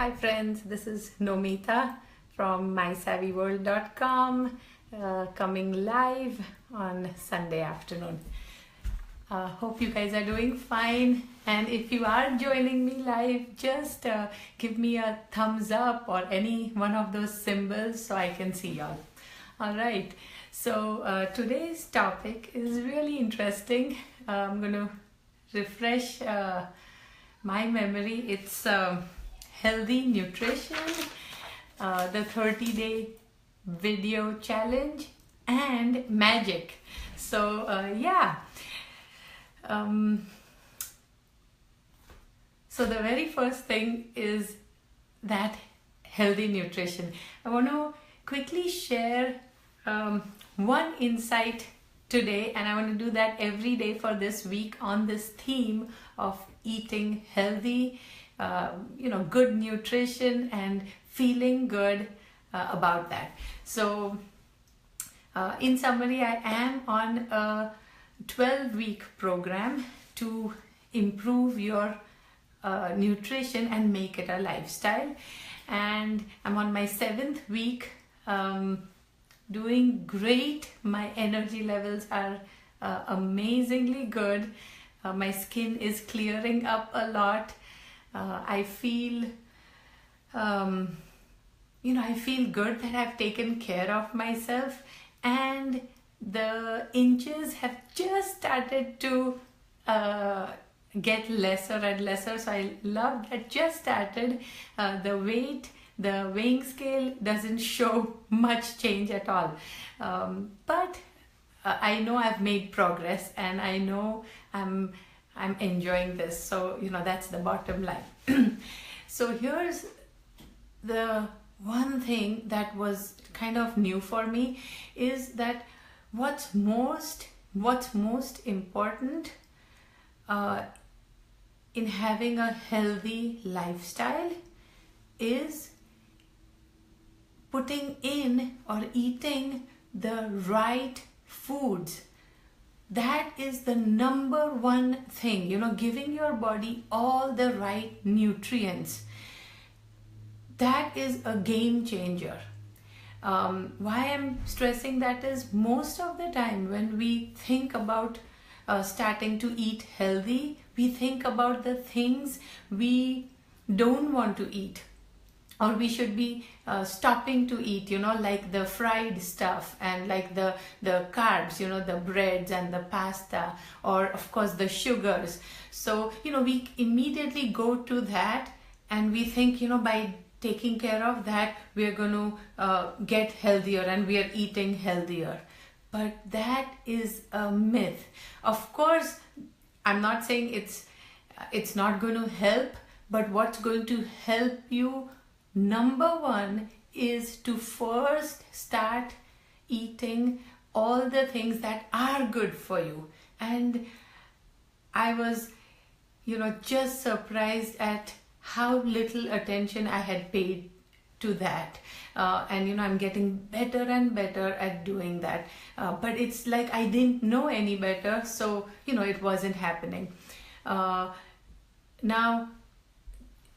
Hi friends, this is Nomita from mysavvyworld.com coming live on Sunday afternoon. Hope you guys are doing fine, and if you are joining me live, just give me a thumbs up or any one of those symbols so I can see y'all. Alright, so today's topic is really interesting. I'm going to refresh my memory. It's healthy nutrition, the 30-day video challenge, and magic. So so the very first thing is that healthy nutrition. I want to quickly share one insight today, and I want to do that every day for this week on this theme of eating healthy, good nutrition and feeling good about that. So in summary, I am on a 12-week program to improve your nutrition and make it a lifestyle, and I'm on my 7th week, doing great. My energy levels are amazingly good. My skin is clearing up a lot. I feel I feel good that I've taken care of myself, and the inches have just started to get lesser and lesser. So I love that. Just started. The weighing scale doesn't show much change at all, but I know I've made progress, and I know I'm enjoying this. So that's the bottom line. So here's the one thing that was kind of new for me is that what's most important in having a healthy lifestyle is putting in or eating the right foods. That is the number one thing, giving your body all the right nutrients. That is a game changer. Why I'm stressing that is most of the time when we think about starting to eat healthy, we think about the things we don't want to eat, or we should be stopping to eat, like the fried stuff and like the carbs, the breads and the pasta, or of course the sugars. So, we immediately go to that, and we think, by taking care of that, we are going to get healthier and we are eating healthier. But that is a myth. Of course, I'm not saying it's not going to help, but what's going to help you, number one, is to first start eating all the things that are good for you. And I was, just surprised at how little attention I had paid to that. And I'm getting better and better at doing that. But it's like I didn't know any better, so, it wasn't happening. Now,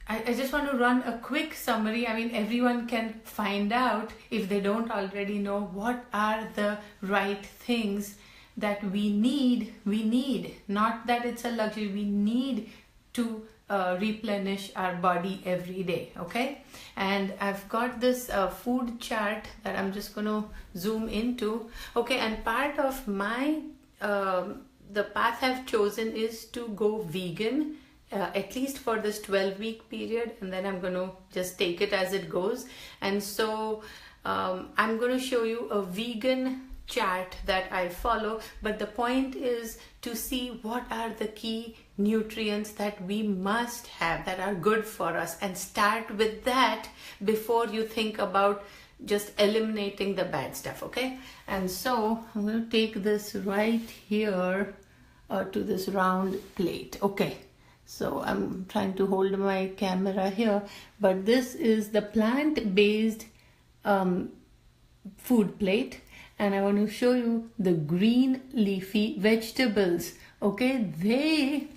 I just want to run a quick summary. I mean, everyone can find out, if they don't already know, what are the right things that we need. We need, not that it's a luxury, we need to replenish our body every day. Okay, and I've got this food chart that I'm just going to zoom into. Okay, and part of my the path I've chosen is to go vegan, at least for this 12-week period, and then I'm going to just take it as it goes. And so I'm going to show you a vegan chart that I follow, but the point is to see what are the key nutrients that we must have that are good for us, and start with that before you think about just eliminating the bad stuff. Okay, and so I'm going to take this right here to this round plate. Okay, so I'm trying to hold my camera here, but this is the plant-based food plate, and I want to show you the green leafy vegetables. Okay,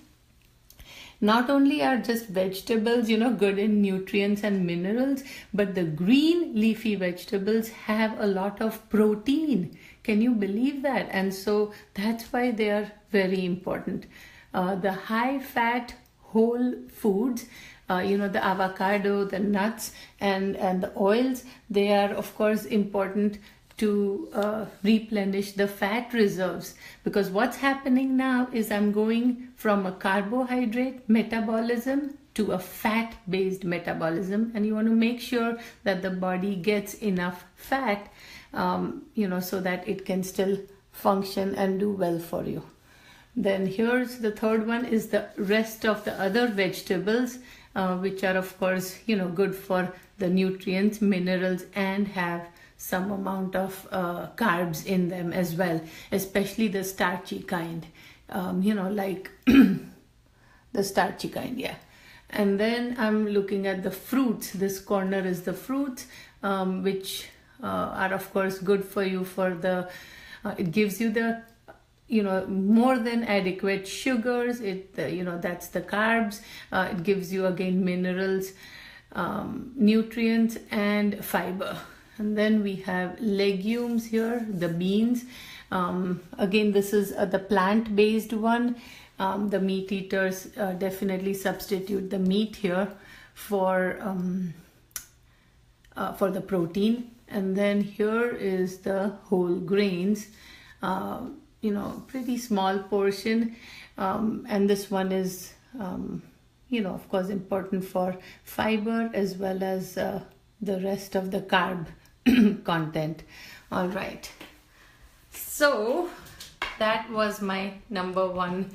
Not only are just vegetables, good in nutrients and minerals, but the green leafy vegetables have a lot of protein. Can you believe that? And so that's why they are very important. The high fat whole foods, the avocado, the nuts, and the oils, they are of course important to replenish the fat reserves, because what's happening now is I'm going from a carbohydrate metabolism to a fat based metabolism, and you want to make sure that the body gets enough fat so that it can still function and do well for you. Then here's the third one, is the rest of the other vegetables, which are of course good for the nutrients, minerals, and have some amount of carbs in them as well, especially the starchy kind, like the starchy kind, yeah. And then I'm looking at the fruits. This corner is the fruits, which are of course good for you for the, it gives you the, more than adequate sugars. That's the carbs. It gives you again minerals, nutrients, and fiber. And then we have legumes here, the beans. Again, this is the plant-based one. The meat eaters definitely substitute the meat here for the protein. And then here is the whole grains, pretty small portion. And this one is, of course important for fiber as well as the rest of the carb content. All right, so that was my number one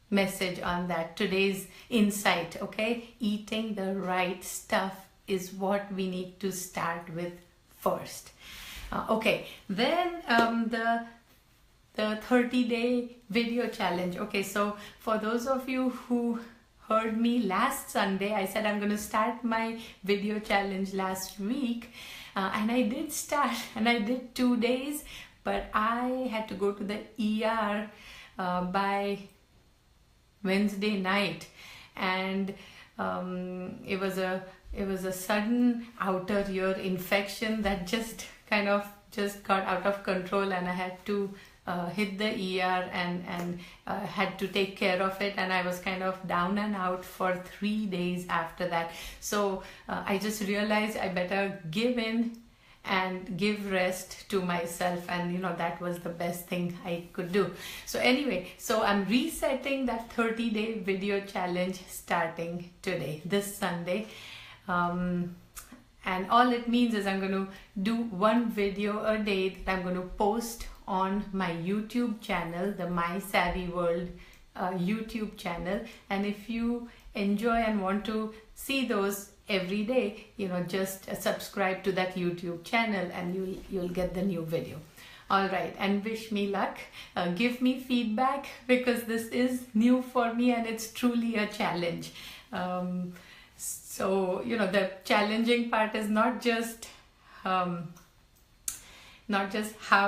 message on that, today's insight. Okay, eating the right stuff is what we need to start with first. Okay, then the 30-day video challenge. Okay, so for those of you who heard me last Sunday, I said I'm going to start my video challenge last week, and I did start, and I did 2 days, but I had to go to the ER by Wednesday night, and it was a sudden outer ear infection that just got out of control, and I had to hit the ER and had to take care of it, and I was kind of down and out for 3 days after that. So I just realized I better give in and give rest to myself, and that was the best thing I could do. So anyway, so I'm resetting that 30-day video challenge starting today, this Sunday. And all it means is I'm going to do one video a day that I'm going to post on my YouTube channel, the My Savvy World YouTube channel. And if you enjoy and want to see those every day, just subscribe to that YouTube channel and you'll get the new video. All right, and wish me luck. Give me feedback, because this is new for me and it's truly a challenge. So the challenging part is not just how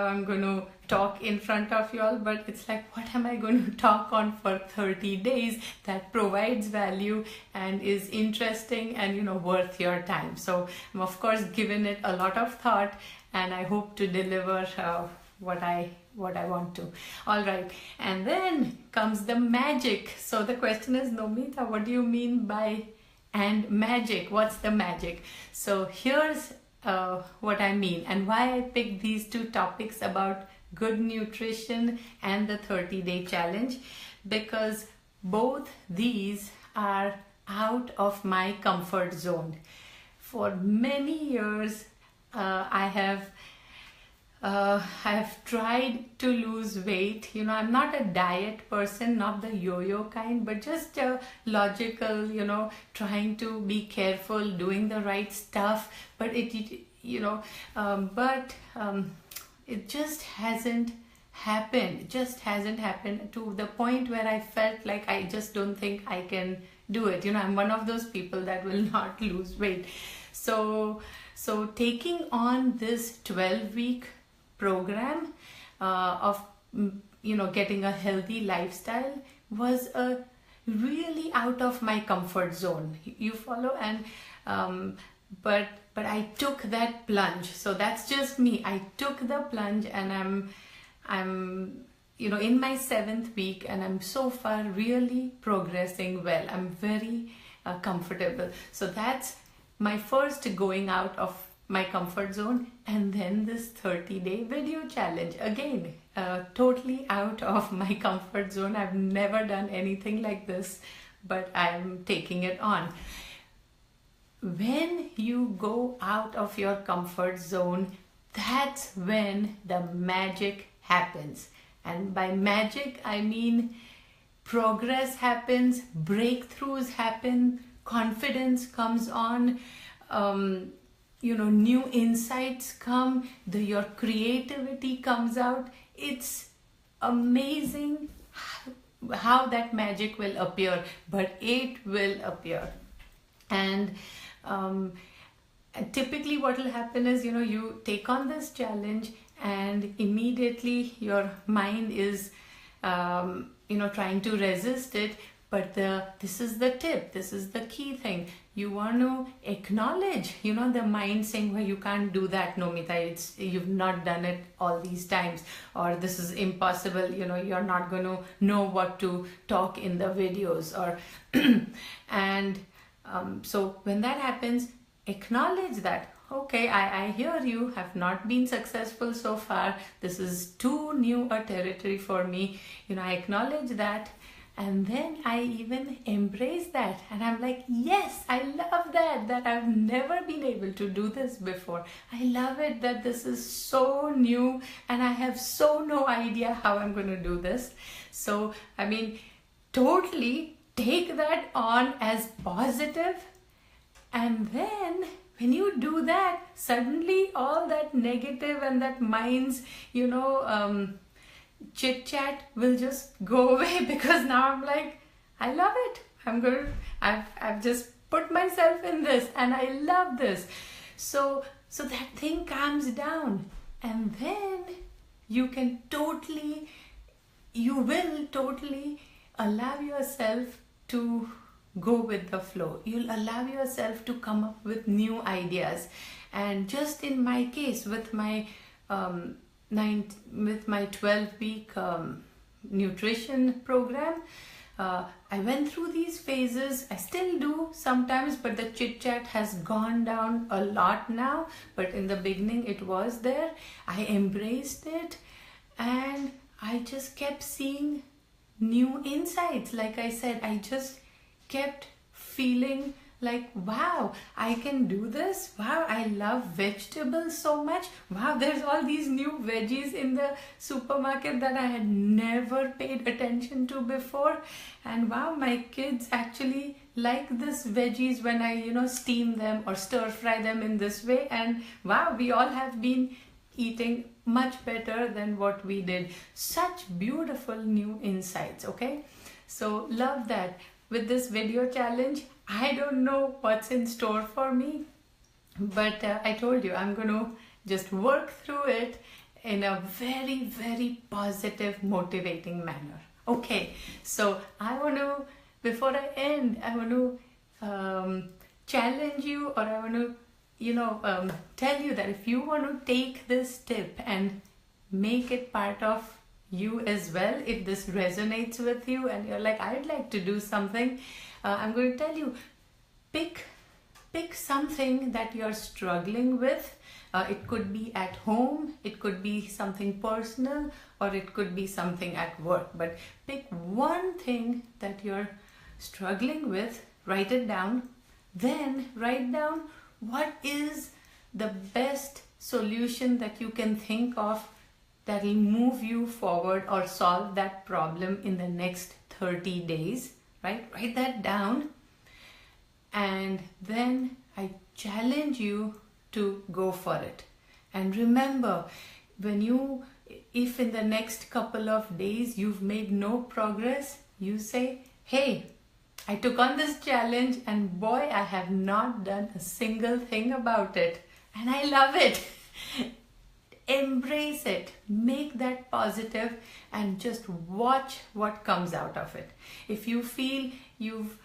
I'm going to talk in front of you all, but it's like, what am I going to talk on for 30 days that provides value and is interesting and worth your time. So I'm of course giving it a lot of thought, and I hope to deliver what I want to. All right, and then comes the magic. So the question is, Nomita, what do you mean by and magic? What's the magic? So here's what I mean and why I picked these two topics about good nutrition and the 30-day challenge, because both these are out of my comfort zone. For many years I have tried to lose weight. I'm not a diet person, not the yo-yo kind, but just logical, trying to be careful, doing the right stuff. But it just hasn't happened. It just hasn't happened to the point where I felt like I just don't think I can do it. I'm one of those people that will not lose weight. So taking on this 12-week program of getting a healthy lifestyle was a really out of my comfort zone. You follow? And but I took that plunge. So that's just me. I took the plunge, and I'm in my 7th week, and I'm so far really progressing well. I'm very comfortable. So that's my first going out of my comfort zone. And then this 30-day video challenge, again, totally out of my comfort zone. I've never done anything like this, but I'm taking it on. When you go out of your comfort zone, that's when the magic happens. And by magic, I mean progress happens, breakthroughs happen, confidence comes on, new insights come, your creativity comes out. It's amazing how that magic will appear, but it will appear. And typically what will happen is, you take on this challenge, and immediately your mind is trying to resist it. But this is the tip, this is the key thing. You want to acknowledge, the mind saying, well, you can't do that, Nomita, you've not done it all these times, or this is impossible, you're not going to know what to talk in the videos, or and so when that happens, acknowledge that, okay, I hear you, have not been successful so far, this is too new a territory for me, I acknowledge that. And then I even embrace that, and I'm like, yes, I love that I've never been able to do this before. I love it that this is so new, and I have so no idea how I'm going to do this. So, totally take that on as positive. And then when you do that, suddenly all that negative and that mind's, chit chat will just go away, because now I'm like, I love it. I've just put myself in this, and I love this. So that thing calms down, and then you will totally allow yourself to go with the flow. You'll allow yourself to come up with new ideas. And just in my case, with my 12-week nutrition program, I went through these phases. I still do sometimes, but the chit chat has gone down a lot now. But in the beginning, it was there. I embraced it, and I just kept seeing new insights. Like I said, I just kept feeling like, wow, I can do this. Wow, I love vegetables so much. Wow, there's all these new veggies in the supermarket that I had never paid attention to before. And wow, my kids actually like this veggies when I, steam them or stir fry them in this way. And wow, we all have been eating much better than what we did. Such beautiful new insights, okay? So love that. With this video challenge, I don't know what's in store for me, but I told you I'm going to just work through it in a very, very positive, motivating manner. Okay, so before I end, I want to challenge you, or I want to, tell you that if you want to take this tip and make it part of you as well, if this resonates with you and you're like, I'd like to do something, I'm going to tell you, pick something that you're struggling with. It could be at home, it could be something personal, or it could be something at work. But pick one thing that you're struggling with, write it down, then write down what is the best solution that you can think of that will move you forward or solve that problem in the next 30 days, right? Write that down. And then I challenge you to go for it. And remember, if in the next couple of days you've made no progress, you say, hey, I took on this challenge and boy, I have not done a single thing about it. And I love it. embrace it, make that positive, and just watch what comes out of it. If you feel you've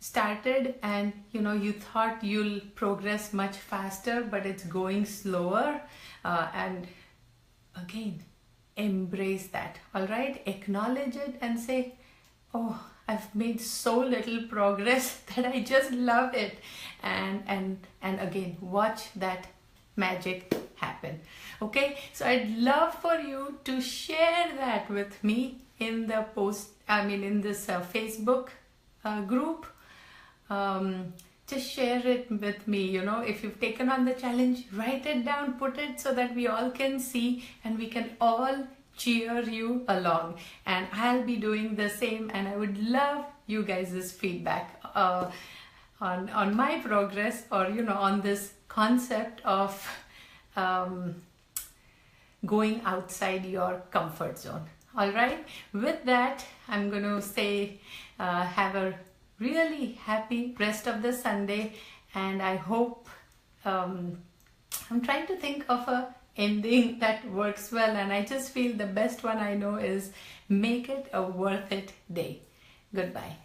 started and you thought you'll progress much faster, but it's going slower, and again, embrace that. All right, acknowledge it and say, oh, I've made so little progress that I just love it, and again, watch that magic happen. Okay, so I'd love for you to share that with me in the in this Facebook group. Just share it with me. If you've taken on the challenge, write it down, put it so that we all can see and we can all cheer you along. And I'll be doing the same, and I would love you guys' feedback on my progress, or on this concept of going outside your comfort zone. All right, with that, I'm going to say have a really happy rest of the Sunday, and I hope I'm trying to think of a ending that works well, and I just feel the best one I know is make it a worth it day. Goodbye.